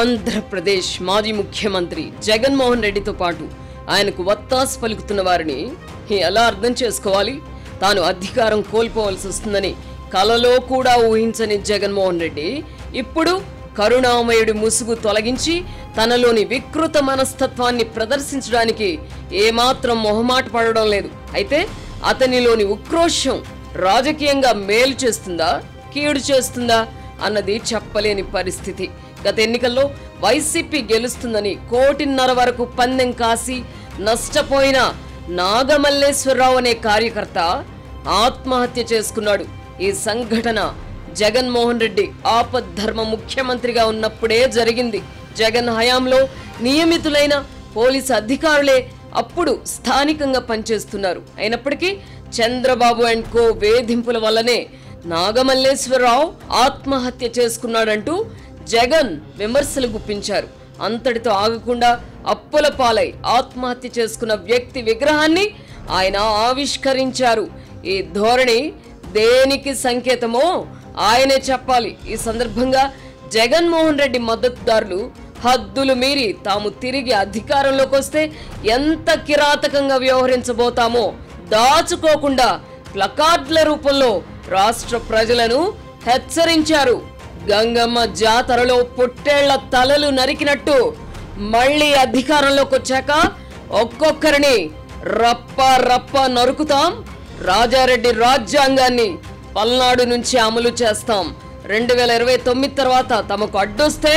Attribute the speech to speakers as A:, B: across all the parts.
A: ఆంధ్రప్రదేశ్ మాజీ ముఖ్యమంత్రి జగన్మోహన్ రెడ్డితో పాటు ఆయనకు వత్తాసు పలుకుతున్న వారిని ఎలా అర్థం చేసుకోవాలి? తాను అధికారం కోల్పోవాల్సి వస్తుందని కలలో కూడా ఊహించని జగన్మోహన్ రెడ్డి ఇప్పుడు కరుణామయుడి ముసుగు తొలగించి తనలోని వికృత మనస్తత్వాన్ని ప్రదర్శించడానికి ఏమాత్రం మొహమాట పడడం లేదు. అయితే అతనిలోని ఉక్రోషం రాజకీయంగా మేలు చేస్తుందా, కీడు చేస్తుందా అన్నది చెప్పలేని పరిస్థితి. గత ఎన్నికల్లో వైసీపీ గెలుస్తుందని 1.5 కోటి వరకు పందెం కాసి నష్టపోయిన నాగమల్లేశ్వరరావు అనే కార్యకర్త ఆత్మహత్య చేసుకున్నాడు. ఈ సంఘటన జగన్మోహన్ రెడ్డి ఆపద్ధర్మ ముఖ్యమంత్రిగా ఉన్నప్పుడే జరిగింది. జగన్ హయాంలో నియమితులైన పోలీసు అధికారులే అప్పుడు స్థానికంగా పనిచేస్తున్నారు. అయినప్పటికీ చంద్రబాబు అండ్ కో వేధింపుల వల్లనే నాగమల్లేశ్వరరావు ఆత్మహత్య చేసుకున్నాడంటూ జగన్ విమర్శలు గుప్పించారు. అంతటితో ఆగకుండా అప్పుల పాలై ఆత్మహత్య చేసుకున్న వ్యక్తి విగ్రహాన్ని ఆయన ఆవిష్కరించారు. ఈ ధోరణి దేనికి సంకేతమో ఆయనే చెప్పాలి. ఈ సందర్భంగా జగన్మోహన్ రెడ్డి మద్దతుదారులు హద్దులు మీరి తాము తిరిగి అధికారంలోకి వస్తే ఎంత కిరాతకంగా వ్యవహరించబోతామో దాచుకోకుండా ప్లకార్డుల రూపంలో రాష్ట్ర ప్రజలను హెచ్చరించారు. గంగమ్మ జాతరలో పొట్టేళ్ల తలలు నరికినట్టు మళ్ళీ అధికారంలోకి వచ్చాక ఒక్కొక్కరిని రప్ప రప్ప నరుకుతాం, రాజారెడ్డి రాజ్యాంగాన్ని పల్నాడు నుంచి అమలు చేస్తాం, 2029 తర్వాత తమకు అడ్డొస్తే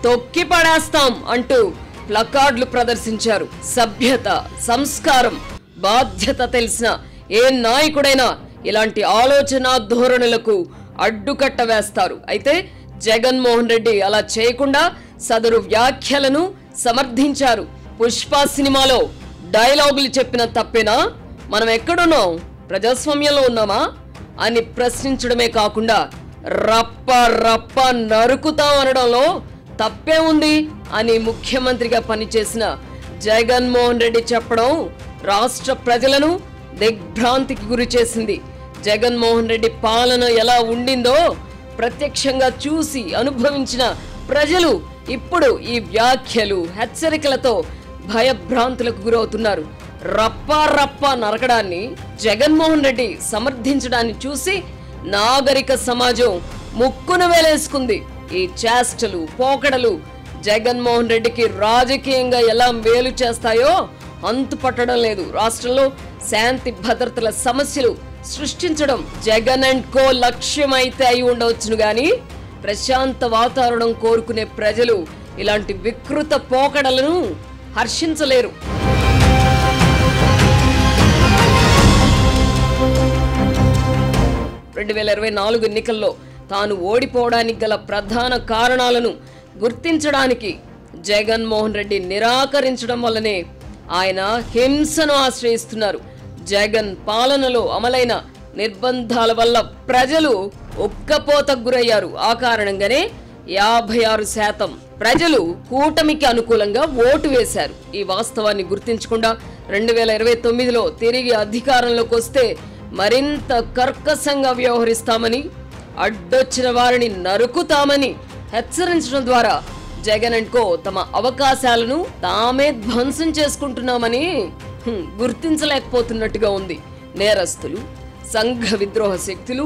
A: తొక్కి పడేస్తాం అంటూ ప్లకార్డులు ప్రదర్శించారు. సభ్యత, సంస్కారం, బాధ్యత తెలిసిన ఏ నాయకుడైనా ఇలాంటి ఆలోచన ధోరణులకు అడ్డుకట్ట వేస్తారు. అయితే జగన్మోహన్ రెడ్డి అలా చేయకుండా సదరు వ్యాఖ్యలను సమర్థించారు. పుష్ప సినిమాలో డైలాగులు చెప్పిన తప్పేనా? మనం ఎక్కడున్నాం? ప్రజాస్వామ్యంలో ఉన్నామా అని ప్రశ్నించడమే కాకుండా రప్ప రప్ప నరుకుతాం అనడంలో తప్పే ఉంది అని ముఖ్యమంత్రిగా పనిచేసిన జగన్మోహన్ రెడ్డి చెప్పడం రాష్ట్ర ప్రజలను దిగ్భ్రాంతికి గురి చేసింది. జగన్మోహన్ రెడ్డి పాలన ఎలా ఉండిందో ప్రత్యక్షంగా చూసి అనుభవించిన ప్రజలు ఇప్పుడు ఈ వ్యాఖ్యలు, హెచ్చరికలతో భయభ్రాంతులకు గురవుతున్నారు. రప్ప రప్ప నరకడాన్ని జగన్మోహన్ రెడ్డి సమర్థించడాన్ని చూసి నాగరిక సమాజం ముక్కును వేలేసుకుంది. ఈ చేష్టలు, పోకడలు జగన్మోహన్ రెడ్డికి రాజకీయంగా ఎలా మేలు చేస్తాయో అంతు పట్టడం లేదు. రాష్ట్రంలో శాంతి భద్రతల సమస్యలు సృష్టించడం జగన్ అండ్ కో లక్ష్యం అయితే అయి ఉండవచ్చును గాని ప్రశాంత వాతావరణం కోరుకునే ప్రజలు ఇలాంటి వికృత పోకడలను హర్షించలేరు. ఎన్నికల్లో తాను ఓడిపోవడానికి గల ప్రధాన కారణాలను గుర్తించడానికి జగన్మోహన్ రెడ్డి నిరాకరించడం వల్లనే ఆయన హింసను ఆశ్రయిస్తున్నారు. జగన్ పాలనలో అమలైన నిర్బంధాల వల్ల ప్రజలు ఉక్కపోతకు గురయ్యారు. ఆ కారణంగానే 56% ప్రజలు కూటమికి అనుకూలంగా ఓటు వేశారు. ఈ వాస్తవాన్ని గుర్తించకుండా 2029లో తిరిగి అధికారంలోకి వస్తే మరింత కర్కశంగా వ్యవహరిస్తామని, అడ్డొచ్చిన వారిని నరుకుతామని హెచ్చరించడం ద్వారా జగన్ అండ్ కో తమ అవకాశాలను తామే ధ్వంసం చేసుకుంటున్నామని గుర్తించలేకపోతున్నట్టుగా ఉంది. నేరస్తులు, సంఘ విద్రోహ శక్తులు,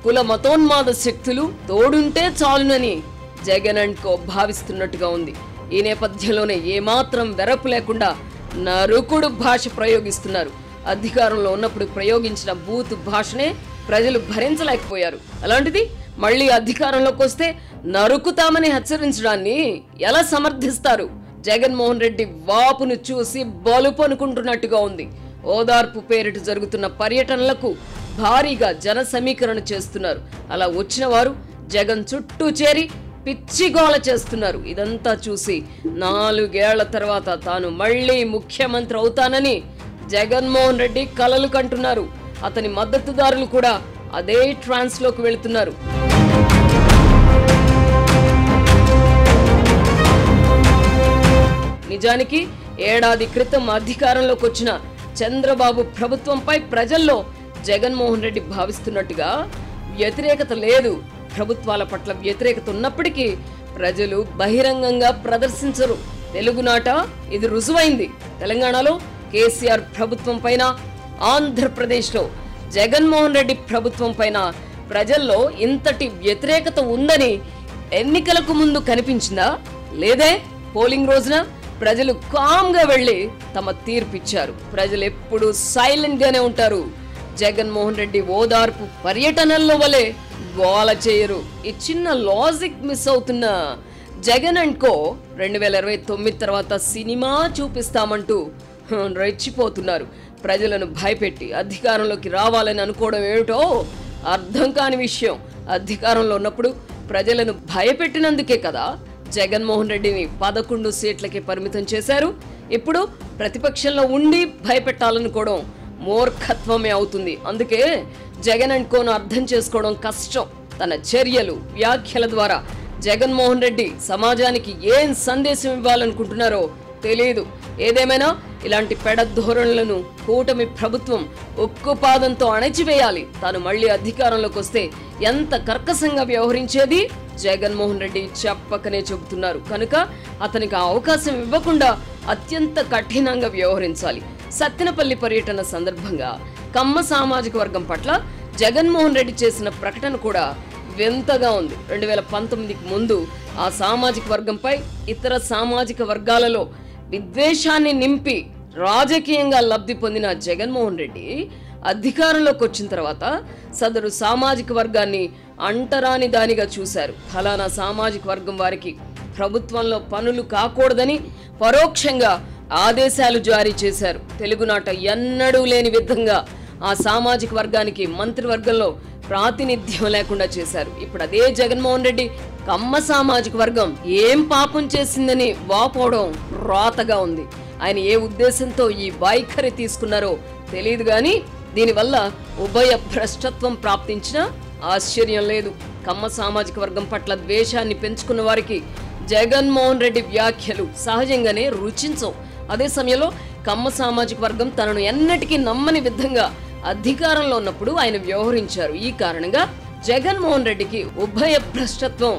A: కుల మతోన్మాద శక్తులు తోడుంటే చాలునని జగన్ అండ్ కో భావిస్తున్నట్టుగా ఉంది. ఈ నేపథ్యంలోనే ఏమాత్రం వెరపు లేకుండా నరుకుడు భాష ప్రయోగిస్తున్నారు. అధికారంలో ఉన్నప్పుడు ప్రయోగించిన బూతు భాషనే ప్రజలు భరించలేకపోయారు. అలాంటిది మళ్ళీ అధికారంలోకి వస్తే నరుకుతామని హెచ్చరించడాన్ని ఎలా సమర్థిస్తారు? జగన్మోహన్ రెడ్డి వాపును చూసి బలుపు అనుకుంటున్నట్టుగా ఉంది. ఓదార్పు పేరిట జరుగుతున్న పర్యటనలకు భారీగా జన సమీకరణ చేస్తున్నారు. అలా వచ్చిన వారు జగన్ చుట్టూ చేరి పిచ్చిగోల చేస్తున్నారు. ఇదంతా చూసి 4 ఏళ్ల తర్వాత తాను మళ్ళీ ముఖ్యమంత్రి అవుతానని జగన్మోహన్ రెడ్డి కలలు కంటున్నారు. అతని మద్దతుదారులు కూడా అదే ట్రాన్స్ లోకి వెళుతున్నారు. నిజానికి ఏడాది క్రితం అధికారంలోకి వచ్చిన చంద్రబాబు ప్రభుత్వంపై ప్రజల్లో జగన్మోహన్ రెడ్డి భావిస్తున్నట్టుగా వ్యతిరేకత లేదు. ప్రభుత్వాల పట్ల వ్యతిరేకత ఉన్నప్పటికీ ప్రజలు బహిరంగంగా ప్రదర్శించరు. తెలుగునాట ఇది రుజువైంది. తెలంగాణలో కేసీఆర్ ప్రభుత్వం పైన, ఆంధ్రప్రదేశ్లో జగన్మోహన్ రెడ్డి ప్రభుత్వం పైన ప్రజల్లో ఇంతటి వ్యతిరేకత ఉందని ఎన్నికలకు ముందు కనిపించిందా? లేదే. పోలింగ్ రోజున ప్రజలు కామ్గా వెళ్లి తమ తీర్పిచ్చారు. ప్రజలు ఎప్పుడు సైలెంట్ గానే ఉంటారు. జగన్మోహన్ రెడ్డి ఓదార్పు పర్యటనల్లో వలె గోల చేయరు. ఈ చిన్న లాజిక్ మిస్ అవుతున్న జగన్ అండ్ కో 2029 తర్వాత సినిమా చూపిస్తామంటూ రెచ్చిపోతున్నారు. ప్రజలను భయపెట్టి అధికారంలోకి రావాలని అనుకోవడం ఏమిటో అర్థం కాని విషయం. అధికారంలో ఉన్నప్పుడు ప్రజలను భయపెట్టినందుకే కదా జగన్మోహన్ రెడ్డిని 11 సీట్లకి పరిమితం చేశారు. ఇప్పుడు ప్రతిపక్షంలో ఉండి భయపెట్టాలనుకోవడం మూర్ఖత్వమే అవుతుంది. అందుకే జగన్ అండ్ కోను అర్థం చేసుకోవడం కష్టం. తన చర్యలు, వ్యాఖ్యల ద్వారా జగన్మోహన్ రెడ్డి సమాజానికి ఏం సందేశం ఇవ్వాలనుకుంటున్నారో తెలియదు. ఏదేమైనా ఇలాంటి పెడ ధోరణులను కూటమి ప్రభుత్వం ఉక్కుపాదంతో అణచివేయాలి. తాను మళ్లీ అధికారంలోకి వస్తే ఎంత కర్కశంగా వ్యవహరించేది జగన్మోహన్ రెడ్డి చెప్పకనే చెబుతున్నారు. కనుక అతనికి ఆ అవకాశం ఇవ్వకుండా అత్యంత కఠినంగా వ్యవహరించాలి. సత్తెనపల్లి పర్యటన సందర్భంగా కమ్మ సామాజిక వర్గం పట్ల జగన్మోహన్ రెడ్డి చేసిన ప్రకటన కూడా వింతగా ఉంది. 2019కి ముందు ఆ సామాజిక వర్గంపై ఇతర సామాజిక వర్గాలలో విద్వేషాన్ని నింపి రాజకీయంగా లబ్ధి పొందిన జగన్మోహన్ రెడ్డి అధికారంలోకి వచ్చిన తర్వాత సదరు సామాజిక వర్గాన్ని అంటరాని దానిగా చూశారు. ఫలానా సామాజిక వర్గం వారికి ప్రభుత్వంలో పనులు కాకూడదని పరోక్షంగా ఆదేశాలు జారీ చేశారు. తెలుగునాట ఎన్నడూ లేని విధంగా ఆ సామాజిక వర్గానికి మంత్రివర్గంలో ప్రాతినిధ్యం లేకుండా చేశారు. ఇప్పుడు అదే జగన్మోహన్ రెడ్డి కమ్మ సామాజిక వర్గం ఏం పాపం చేసిందని వాపోవడం రాతగా ఉంది. ఆయన ఏ ఉద్దేశంతో ఈ వైఖరి తీసుకున్నారో తెలియదు గాని దీనివల్ల ఉభయ భ్రష్టత్వం ప్రాప్తించినా ఆశ్చర్యం లేదు. కమ్మ సామాజిక వర్గం పట్ల ద్వేషాన్ని పెంచుకున్న వారికి జగన్మోహన్ రెడ్డి వ్యాఖ్యలు సహజంగానే రుచించవు. అదే సమయంలో కమ్మ సామాజిక వర్గం తనను ఎన్నటికీ నమ్మని విధంగా అధికారంలో ఉన్నప్పుడు ఆయన వ్యవహరించారు. ఈ కారణంగా జగన్మోహన్ రెడ్డికి ఉభయ భ్రష్టత్వం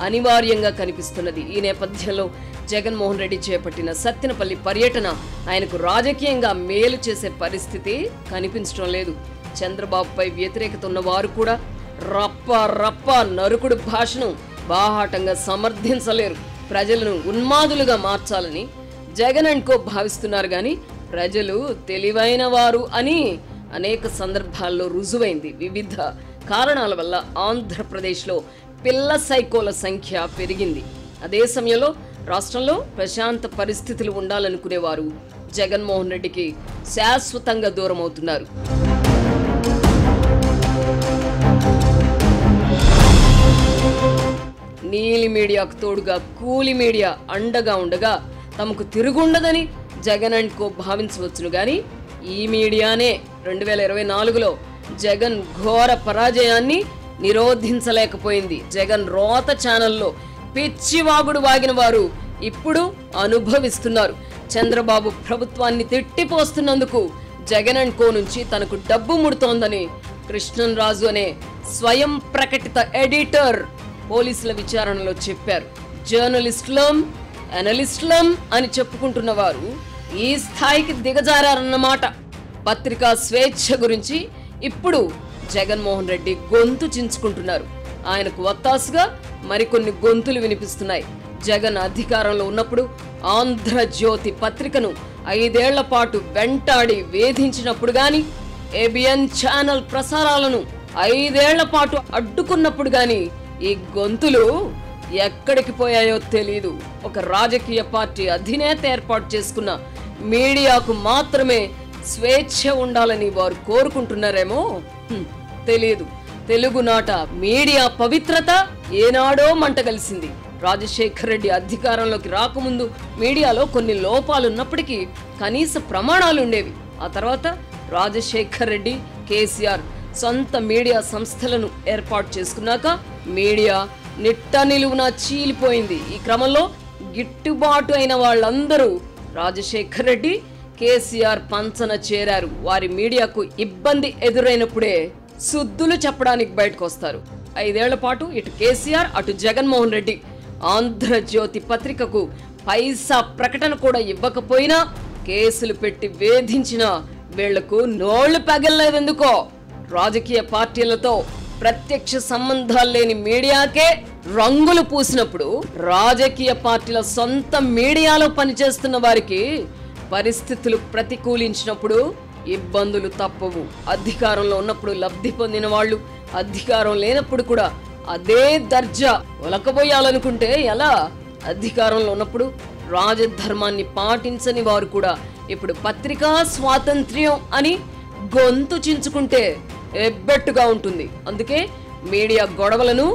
A: అనివార్యంగా కనిపిస్తున్నది. ఈ నేపథ్యంలో జగన్మోహన్ రెడ్డి చేపట్టిన సత్తెనపల్లి పర్యటన ఆయనకు రాజకీయంగా మేలు చేసే పరిస్థితి కనిపించడం లేదు. చంద్రబాబుపై వ్యతిరేకత ఉన్న వారు కూడా రప్ప రప్ప నరుకుడు భాషను బాహాటంగా సమర్థించలేరు. ప్రజలను ఉన్మాదులుగా మార్చాలని జగన్ అండ్ కో భావిస్తున్నారు గాని ప్రజలు తెలివైన వారు అని అనేక సందర్భాల్లో రుజువైంది. వివిధ కారణాల వల్ల ఆంధ్రప్రదేశ్లో పిల్ల సైకోల సంఖ్య పెరిగింది. అదే సమయంలో రాష్ట్రంలో ప్రశాంత పరిస్థితులు ఉండాలనుకునేవారు జగన్మోహన్ రెడ్డికి శాశ్వతంగా దూరం అవుతున్నారు. నీలి మీడియాకు తోడుగా కూలి మీడియా అండగా ఉండగా తమకు తిరుగుండదని జగన్ అండ్ కో భావించవచ్చును గాని ఈ మీడియానే 2024లో జగన్ ఘోర పరాజయాన్ని నిరోధించలేకపోయింది. జగన్ రోత ఛానల్లో పిచ్చివాగుడు వాగిన వారు ఇప్పుడు అనుభవిస్తున్నారు. చంద్రబాబు ప్రభుత్వాన్ని తిట్టిపోస్తున్నందుకు జగన్ అండ్ కో నుంచి తనకు డబ్బు ముడుతోందని కృష్ణన్రాజు అనే స్వయం ప్రకటిత ఎడిటర్ పోలీసుల విచారణలో చెప్పారు. జర్నలిస్టులం, అనలిస్టులం అని చెప్పుకుంటున్న వారు ఈ స్థాయికి దిగజారన్నమాట. పత్రికా స్వేచ్ఛ గురించి ఇప్పుడు జగన్మోహన్ రెడ్డి గొంతు చించుకుంటున్నారు. ఆయనకు వత్తాసుగా మరికొన్ని గొంతులు వినిపిస్తున్నాయి. జగన్ అధికారంలో ఉన్నప్పుడు ఆంధ్రజ్యోతి పత్రికను 5 ఏళ్ల పాటు వెంటాడి వేధించినప్పుడు గాని, ఏబిఎన్ ఛానల్ ప్రసారాలను 5 ఏళ్ల పాటు అడ్డుకున్నప్పుడు గాని ఈ గొంతులు ఎక్కడికి పోయాయో తెలీదు. ఒక రాజకీయ పార్టీ అధినేత ఏర్పాటు చేసుకున్న మీడియాకు మాత్రమే స్వేచ్ఛ ఉండాలని వారు కోరుకుంటున్నారేమో తెలియదు. తెలుగునాట మీడియా పవిత్రత ఏనాడో మంట కలిసింది. రాజశేఖర్ రెడ్డి అధికారంలోకి రాకముందు మీడియాలో కొన్ని లోపాలున్నప్పటికీ కనీస ప్రమాణాలు ఉండేవి. ఆ తర్వాత రాజశేఖర్ రెడ్డి, కేసీఆర్ సొంత మీడియా సంస్థలను ఏర్పాటు చేసుకున్నాక మీడియా నిట్ట నిలువున చీలిపోయింది. ఈ క్రమంలో గిట్టుబాటు అయిన వాళ్ళందరూ రాజశేఖర్ రెడ్డి, కేసీఆర్ పంచన చేరారు. వారి మీడియాకు ఇబ్బంది ఎదురైనప్పుడే సుద్దులు చెప్పడానికి బయటకు వస్తారు. 5 ఏళ్ల పాటు ఇటు కేసీఆర్, అటు జగన్మోహన్ రెడ్డి ఆంధ్రజ్యోతి పత్రికకు పైసా ప్రకటన కూడా ఇవ్వకపోయినా కేసులు పెట్టి వేధించినా వీళ్లకు నోళ్లు పగలలేదెందుకో. రాజకీయ పార్టీలతో ప్రత్యక్ష సంబంధాలు లేని మీడియాకే రంగులు పూసినప్పుడు రాజకీయ పార్టీల సొంత మీడియాలో పనిచేస్తున్న వారికి పరిస్థితులు ప్రతికూలించినప్పుడు ఇబ్బందులు తప్పవు. అధికారంలో ఉన్నప్పుడు లబ్ధి పొందిన వాళ్ళు అధికారం లేనప్పుడు కూడా అదే దర్జా ఒలకబోయాలనుకుంటే ఎలా? అధికారంలో ఉన్నప్పుడు రాజధర్మాన్ని పాటించని వారు కూడా ఇప్పుడు పత్రికా స్వాతంత్ర్యం అని గొంతు చించుకుంటే ఎబ్బెట్టుగా ఉంటుంది. అందుకే మీడియా గొడవలను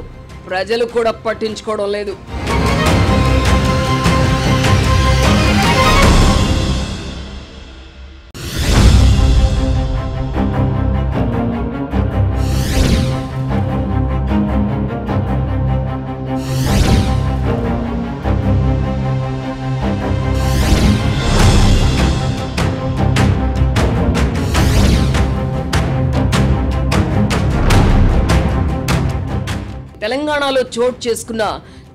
A: ప్రజలు కూడా పట్టించుకోవడం లేదు. తెలంగాణలో చోటు చేసుకున్న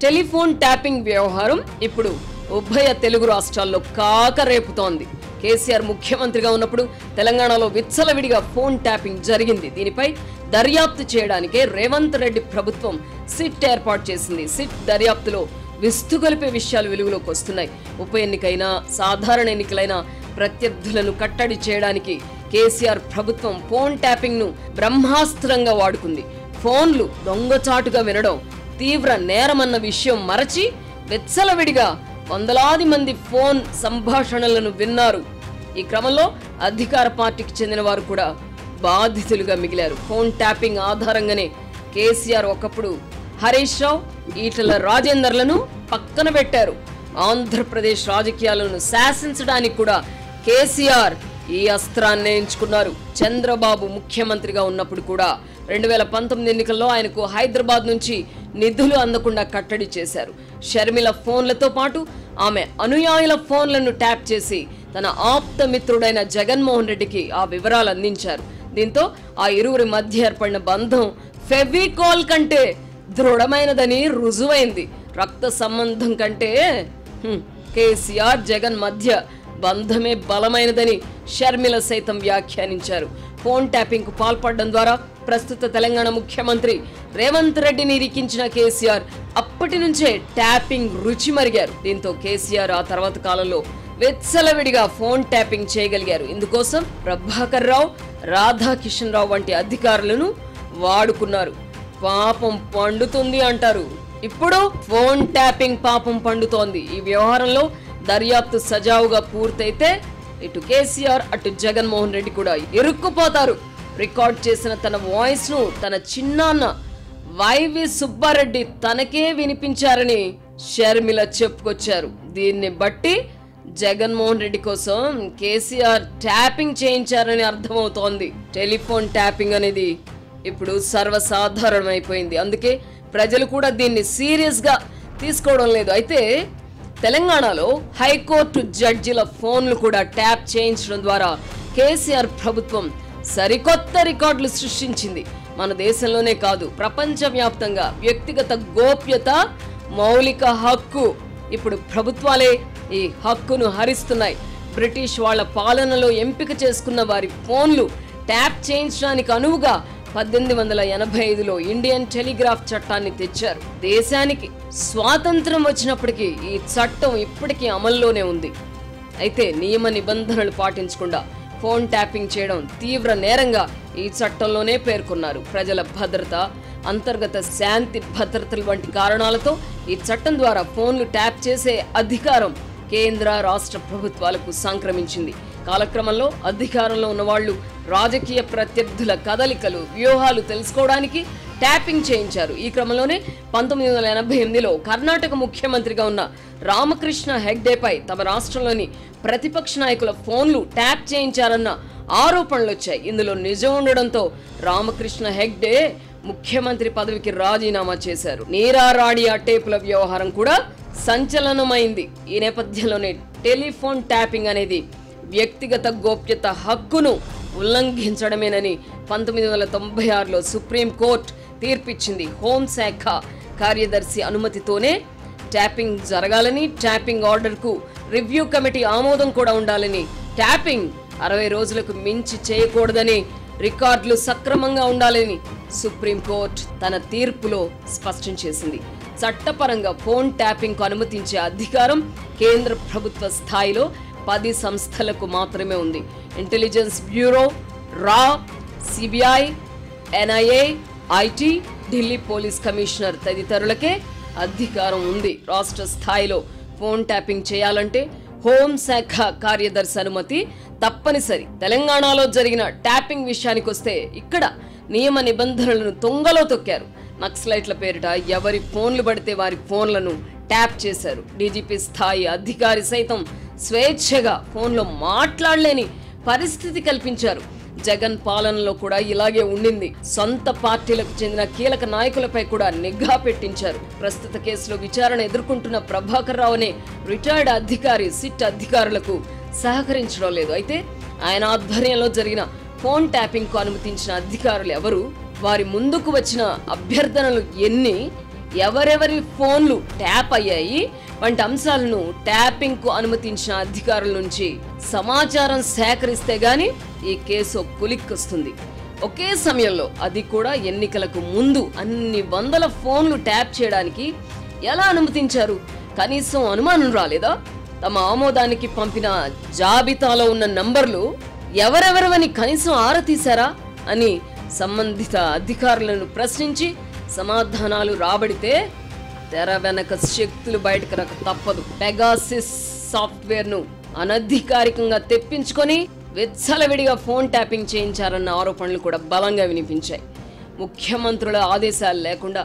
A: టెలిఫోన్ ట్యాపింగ్ వ్యవహారం ఇప్పుడు ఉభయ తెలుగు రాష్ట్రాల్లో కాకరేపుతోంది. కేసీఆర్ ముఖ్యమంత్రిగా ఉన్నప్పుడు తెలంగాణలో విచ్చలవిడిగా ఫోన్ ట్యాపింగ్ జరిగింది. దీనిపై దర్యాప్తు చేయడానికే రేవంత్ రెడ్డి ప్రభుత్వం సిట్ ఏర్పాటు చేసింది. సిట్ దర్యాప్తులో విస్తుగొలిపే విషయాలు వెలుగులోకి వస్తున్నాయి. ఉప ఎన్నికైనా సాధారణ ఎన్నికలైనా ప్రత్యర్థులను కట్టడి చేయడానికి కేసీఆర్ ప్రభుత్వం ఫోన్ ట్యాపింగ్ ను బ్రహ్మాస్త్రంగా వాడుకుంది. ఫోన్లు దొంగచాటుగా వినడం తీవ్ర నేరమన్న విషయం మరచి వెచ్చలవిడిగా వందలాది మంది ఫోన్ సంభాషణలను విన్నారు. ఈ క్రమంలో అధికార పార్టీకి చెందిన వారు కూడా బాధితులుగా మిగిలారు. ఫోన్ ట్యాపింగ్ ఆధారంగానే కేసీఆర్ ఒకప్పుడు హరీష్ రావు, ఈటల రాజేందర్లను పక్కన పెట్టారు. ఆంధ్రప్రదేశ్ రాజకీయాలను శాసించడానికి కూడా కేసీఆర్ ఈ అస్త్రాన్ని ఎంచుకున్నారు. చంద్రబాబు ముఖ్యమంత్రిగా ఉన్నప్పుడు కూడా 2019 ఎన్నికల్లో ఆయనకు హైదరాబాద్ నుంచి నిధులు అందకుండా కట్టడి చేశారు. షర్మిల ఫోన్లతో పాటు ఆమె అనుయాయుల ఫోన్లను ట్యాప్ చేసి తన ఆప్త మిత్రుడైన జగన్మోహన్ రెడ్డికి ఆ వివరాలు అందించారు. దీంతో ఆ ఇరువురి మధ్య ఏర్పడిన బంధం ఫెవికాల్ కంటే దృఢమైనదని రుజువైంది. రక్త సంబంధం కంటే కేసీఆర్ జగన్ మధ్య బంధమే బలమైనదని షర్మిల సైతం వ్యాఖ్యానించారు. ఫోన్ ట్యాపింగ్ కు పాల్పడడం ద్వారా ప్రస్తుత తెలంగాణ ముఖ్యమంత్రి రేవంత్ రెడ్డిని ఇరికించిన కేసీఆర్ అప్పటి నుంచే ట్యాపింగ్ రుచి మరిగారు. దీంతో కేసీఆర్ ఆ తర్వాత కాలంలో వెచ్చలవిడిగా ఫోన్ ట్యాపింగ్ చేయగలిగారు. ఇందుకోసం ప్రభాకర్ రావు, రాధాకిషన్ రావు వంటి అధికారులను వాడుకున్నారు. పాపం పండుతుంది అంటారు. ఇప్పుడు ఫోన్ ట్యాపింగ్ పాపం పండుతోంది. ఈ వ్యవహారంలో దర్యాప్తు సజావుగా పూర్తయితే ఇటు కేసీఆర్ అటు జగన్మోహన్ రెడ్డి కూడా ఇరుక్కుపోతారు. రికార్డ్ చేసిన తన వాయిస్ ను తన చిన్నాన్న వైవి సుబ్బారెడ్డి తనకే వినిపించారని షర్మిల చెప్పుకొచ్చారు. దీన్ని బట్టి జగన్మోహన్ రెడ్డి కోసం కేసీఆర్ ట్యాపింగ్ చేయించారని అర్థమవుతోంది. టెలిఫోన్ ట్యాపింగ్ అనేది ఇప్పుడు సర్వసాధారణమైపోయింది. అందుకే ప్రజలు కూడా దీన్ని సీరియస్ గా తీసుకోవడం లేదు. అయితే తెలంగాణలో హైకోర్టు జడ్జిల ఫోన్లు కూడా ట్యాప్ చేయించడం ద్వారా కేసీఆర్ ప్రభుత్వం సరికొత్త రికార్డులు సృష్టించింది. మన దేశంలోనే కాదు, ప్రపంచవ్యాప్తంగా వ్యక్తిగత గోప్యత మౌలిక హక్కు. ఇప్పుడు ప్రభుత్వాలే ఈ హక్కును హరిస్తున్నాయి. బ్రిటిష్ వాళ్ళ పాలనలో ఎంపిక చేసుకున్న వారి ఫోన్లు ట్యాప్ చేయించడానికి అనువుగా 1885లో ఇండియన్ టెలిగ్రాఫ్ చట్టాన్ని తెచ్చారు. దేశానికి స్వాతంత్రం వచ్చినప్పటికీ ఈ చట్టం ఇప్పటికీ అమల్లోనే ఉంది. అయితే నియమ నిబంధనలు పాటించకుండా ఫోన్ ట్యాపింగ్ చేయడం తీవ్ర నేరంగా ఈ చట్టంలోనే పేర్కొన్నారు. ప్రజల భద్రత, అంతర్గత శాంతి భద్రతల వంటి కారణాలతో ఈ చట్టం ద్వారా ఫోన్లు ట్యాప్ చేసే అధికారం కేంద్ర రాష్ట్ర ప్రభుత్వాలకు సంక్రమించింది. కాలక్రమంలో అధికారంలో ఉన్నవాళ్లు రాజకీయ ప్రత్యర్థుల కదలికలు, వ్యూహాలు తెలుసుకోవడానికి ట్యాపింగ్ చేయించారు. ఈ క్రమంలోనే 1988లో కర్ణాటక ముఖ్యమంత్రిగా ఉన్న రామకృష్ణ హెగ్డేపై తమ రాష్ట్రంలోని ప్రతిపక్ష నాయకుల ఫోన్లు ట్యాప్ చేయించారన్న ఆరోపణలు వచ్చాయి. ఇందులో నిజం ఉండడంతో రామకృష్ణ హెగ్డే ముఖ్యమంత్రి పదవికి రాజీనామా చేశారు. నీరా రాడియా టేపుల వ్యవహారం కూడా సంచలనమైంది. ఈ నేపథ్యంలోనే టెలిఫోన్ ట్యాపింగ్ అనేది వ్యక్తిగత గోప్యత హక్కును ఉల్లంఘించడమేనని 1996లో సుప్రీంకోర్టు తీర్పిచ్చింది. హోంశాఖ కార్యదర్శి అనుమతితోనే ట్యాపింగ్ జరగాలని, ట్యాపింగ్ ఆర్డర్కు రివ్యూ కమిటీ ఆమోదం కూడా ఉండాలని, ట్యాపింగ్ 60 రోజులకు మించి చేయకూడదని, రికార్డులు సక్రమంగా ఉండాలని సుప్రీంకోర్టు తన తీర్పులో స్పష్టం చేసింది. చట్టపరంగా ఫోన్ ట్యాపింగ్కు అనుమతించే అధికారం కేంద్ర ప్రభుత్వ స్థాయిలో 10 సంస్థలకు మాత్రమే ఉంది. ఇంటెలిజెన్స్ బ్యూరో, రా, CBI, NIA, IT, Delhi police commissioner తదితరులకే అధికారం ఉంది. రాష్ట్ర స్థాయిలో ఫోన్ ట్యాపింగ్ చేయాలంటే హోంశాఖ కార్యదర్శి అనుమతి తప్పనిసరి. తెలంగాణలో జరిగిన ట్యాపింగ్ విషయానికి వస్తే ఇక్కడ నియమ నిబంధనలను తొంగలో తొక్కారు. నక్సలైట్ల పేరిట ఎవరి ఫోన్లు పడితే వారి ఫోన్లను ట్యాప్ చేశారు. డీజీపీ స్థాయి అధికారి సైతం స్వేచ్ఛగా ఫోన్లో మాట్లాడలేని పరిస్థితి కల్పించారు. జగన్ పాలనలో కూడా ఇలాగే ఉండింది. సొంత పార్టీలకు చెందిన కీలక నాయకులపై కూడా నిఘా పెట్టించారు. ప్రస్తుత కేసులో విచారణ ఎదుర్కొంటున్న ప్రభాకర్ రావు అనే రిటైర్డ్ అధికారి సిట్ అధికారులకు సహకరించడం లేదు. అయితే ఆయన ఆధ్వర్యంలో జరిగిన ఫోన్ ట్యాపింగ్ కు అనుమతించిన అధికారులు ఎవరు, వారి ముందుకు వచ్చిన అభ్యర్థనలు ఎన్ని, ఎవరెవరి ఫోన్లు ట్యాప్ అయ్యాయి వంటి అంశాలను ట్యాపింగ్ కు అనుమతించిన అధికారుల నుంచి సమాచారం సేకరిస్తే గాని ఈ కేసు కులిక్కొస్తుంది. ఒకే సమయంలో, అది కూడా ఎన్నికలకు ముందు అన్ని వందల ఫోన్లు ట్యాప్ చేయడానికి ఎలా అనుమతించారు? కనీసం అనుమానం రాలేదా? తమ ఆమోదానికి పంపిన జాబితాలో ఉన్న నంబర్లు ఎవరెవరవని కనీసం ఆరా తీశారా అని సంబంధిత అధికారులను ప్రశ్నించి సమాధానాలు రాబడితే తెర వెనక శక్తులు బయటకు రాక తప్పదు. పెగాసిస్ సాఫ్ట్వేర్ ను అనధికారికంగా తెప్పించుకొని విచ్చలవిడిగా ఫోన్ ట్యాపింగ్ చేయించారన్న ఆరోపణలు కూడా బలంగా వినిపించాయి. ముఖ్యమంత్రుల ఆదేశాలు లేకుండా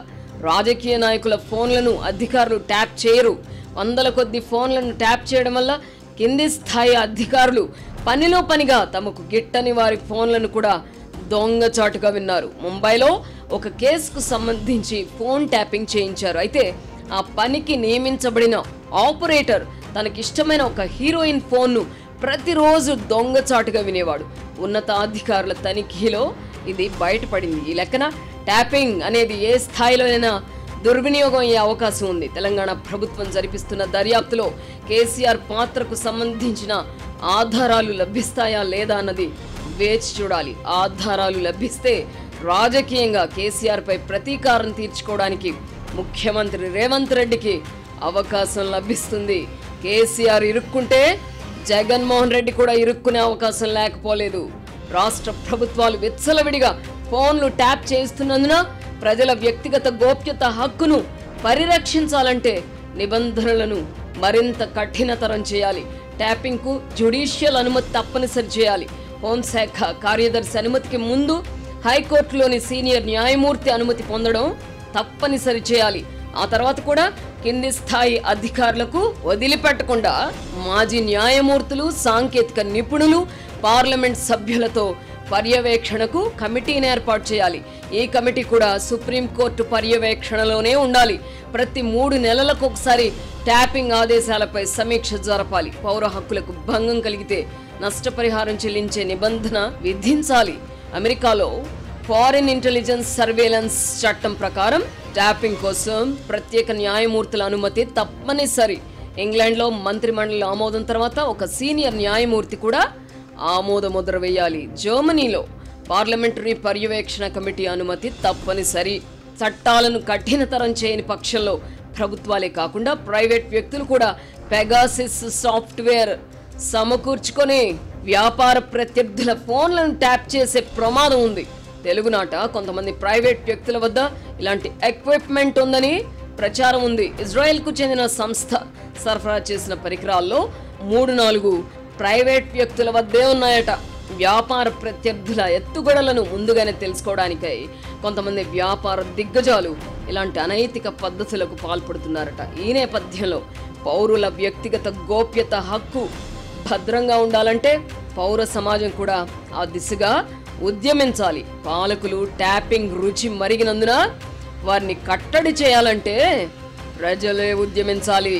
A: రాజకీయ నాయకుల ఫోన్లను అధికారులు ట్యాప్ చేయరు. వందల కొద్ది ఫోన్లను ట్యాప్ చేయడం వల్ల కింది స్థాయి అధికారులు పనిలో పనిగా తమకు గిట్టని వారి ఫోన్లను కూడా దొంగచాటుగా విన్నారు. ముంబైలో ఒక కేసుకు సంబంధించి ఫోన్ ట్యాపింగ్ చేయించారు. అయితే ఆ పనికి నియమించబడిన ఆపరేటర్ తనకిష్టమైన ఒక హీరోయిన్ ఫోన్ను ప్రతిరోజు దొంగచాటుగా వినేవాడు. ఉన్నతాధికారుల తనిఖీలో ఇది బయటపడింది. ఈ లెక్కన ట్యాపింగ్ అనేది ఏ స్థాయిలోనైనా దుర్వినియోగం అయ్యే అవకాశం ఉంది. తెలంగాణ ప్రభుత్వం జరిపిస్తున్న దర్యాప్తులో కేసీఆర్ పాత్రకు సంబంధించిన ఆధారాలు లభిస్తాయా లేదా అన్నది వేచి చూడాలి. ఆధారాలు లభిస్తే రాజకీయంగా కేసీఆర్ పై ప్రతీకారం తీర్చుకోవడానికి ముఖ్యమంత్రి రేవంత్ రెడ్డికి అవకాశం లభిస్తుంది. కేసీఆర్ ఇరుక్కుంటే జగన్మోహన్ రెడ్డి కూడా ఇరుక్కునే అవకాశం లేకపోలేదు. రాష్ట్ర ప్రభుత్వాలు విచ్చలవిడిగా ఫోన్లు ట్యాప్ చేస్తున్నందున ప్రజల వ్యక్తిగత గోప్యత హక్కును పరిరక్షించాలంటే నిబంధనలను మరింత కఠినతరం చేయాలి. ట్యాపింగ్ కు జ్యుడిషియల్ అనుమతి తప్పనిసరి చేయాలి. హోంశాఖ కార్యదర్శి అనుమతికి ముందు హైకోర్టులోని సీనియర్ న్యాయమూర్తి అనుమతి పొందడం తప్పనిసరి చేయాలి. ఆ తర్వాత కూడా కింది స్థాయి అధికారులకు వదిలిపెట్టకుండా మాజీ న్యాయమూర్తులు, సాంకేతిక నిపుణులు, పార్లమెంట్ సభ్యులతో పర్యవేక్షణకు కమిటీని ఏర్పాటు చేయాలి. ఈ కమిటీ కూడా సుప్రీంకోర్టు పర్యవేక్షణలోనే ఉండాలి. ప్రతి 3 నెలలకు ఒకసారి ట్యాపింగ్ ఆదేశాలపై సమీక్ష జరపాలి. పౌర హక్కులకు భంగం కలిగితే నష్టపరిహారం చెల్లించే నిబంధన విధించాలి. అమెరికాలో ఫారిన్ ఇంటెలిజెన్స్ సర్వేలెన్స్ చట్టం ప్రకారం ట్యాపింగ్ కోసం ప్రత్యేక న్యాయమూర్తుల అనుమతి తప్పనిసరి. ఇంగ్లాండ్లో మంత్రిమండలి ఆమోదం తర్వాత ఒక సీనియర్ న్యాయమూర్తి కూడా ఆమోద ముద్ర వేయాలి. జర్మనీలో పార్లమెంటరీ పర్యవేక్షణ కమిటీ అనుమతి తప్పనిసరి. చట్టాలను కఠినతరం చేయని పక్షంలో ప్రభుత్వాలే కాకుండా ప్రైవేట్ వ్యక్తులు కూడా పెగాసిస్ సాఫ్ట్వేర్ సమకూర్చుకొని వ్యాపార ప్రత్యర్థుల ఫోన్లను ట్యాప్ చేసే ప్రమాదం ఉంది. తెలుగునాట కొంతమంది ప్రైవేట్ వ్యక్తుల వద్ద ఇలాంటి ఎక్విప్మెంట్ ఉందని ప్రచారం ఉంది. ఇజ్రాయెల్కు చెందిన సంస్థ సరఫరా చేసిన పరికరాల్లో 3-4 ప్రైవేట్ వ్యక్తుల వద్దే ఉన్నాయట. వ్యాపార ప్రత్యర్థుల ఎత్తుగడలను ముందుగానే తెలుసుకోవడానికై కొంతమంది వ్యాపార దిగ్గజాలు ఇలాంటి అనైతిక పద్ధతులకు పాల్పడుతున్నారట. ఈ నేపథ్యంలో పౌరుల వ్యక్తిగత గోప్యత హక్కు భద్రంగా ఉండాలంటే పౌర సమాజం కూడా ఆ దిశగా ఉద్యమించాలి. పాలకులు ట్యాపింగ్ రుచి మరిగినందున వారిని కట్టడి చేయాలంటే ప్రజలే ఉద్యమించాలి.